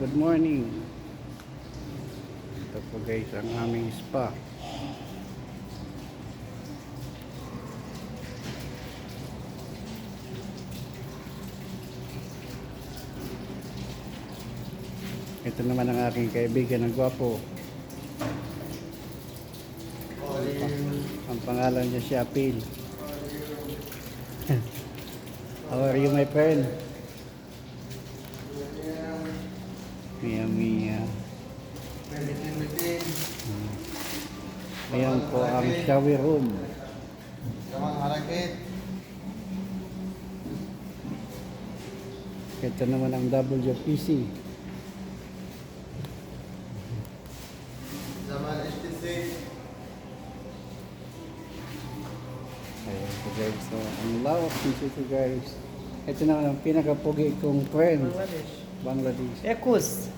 Good morning. Ito po guys ang aming spa. Ito naman ang aking kaibigan ng gwapo. Ang pangalan niya si Apil. How are you, my friend? Mia. Ayan po ang shower room. Ito naman ang WPC. Ayan po guys. So, ang lawak dito guys. Ito naman ang pinakapugi kong friend. Bangladesh. Ekus.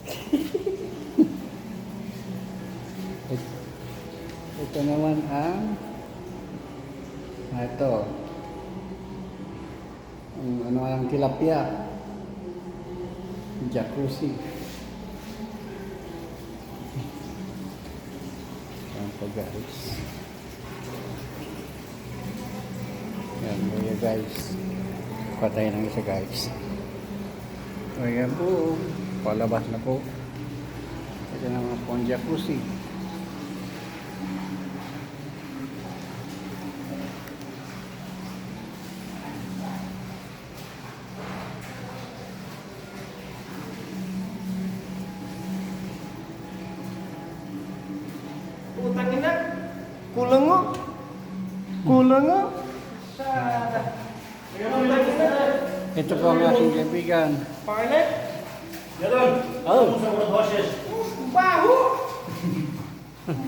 Ito naman ang ito. Ano ang tilapia. Jacuzzi. Ayan po guys. Ayan po guys. Patay ng isa guys. Ayan po. Palabas na po. Ito naman po ang jacuzzi. Utang ina. Kulang mo. Kulang mo. Ito po ang aking kaibigan. Pangalan? Jalan. Oh. Baho.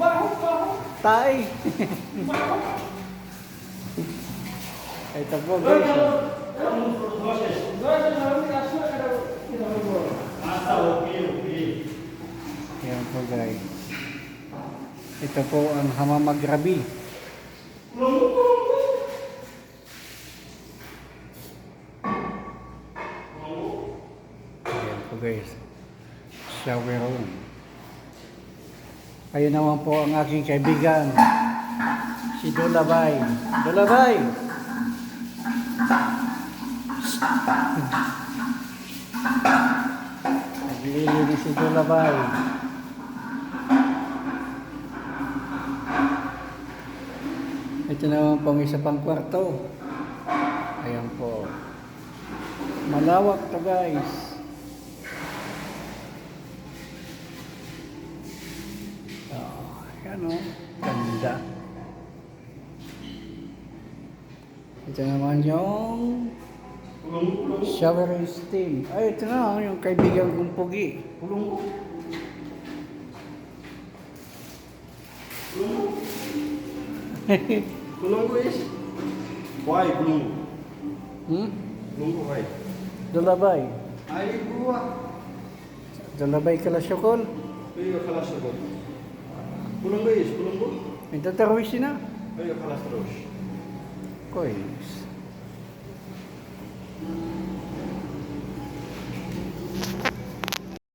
Baho. Tay. Ito po guys. Ayan po guys. Ito po ang Hamamagrabi. Ayan po guys. Shower room. Ayun naman po ang aking kaibigan. Si Dolabay. Dolabay! Naglilinis si Dolabay. Ito naman pong isa pang kwarto. Ayan po. Malawak to guys. Oh, yan o. Ganda. Ito naman yung shower and steam. Ay, ito na yung kaibigan kong pugi. Kulunggu is? Why kulunggu? Kulunggu why? Dolabay. Ay buah. Dolabay Kalasyokol. Ayo kelas terus. Kulunggu is kulunggu. Ito terwis na. Ayo kelas terus. Kois.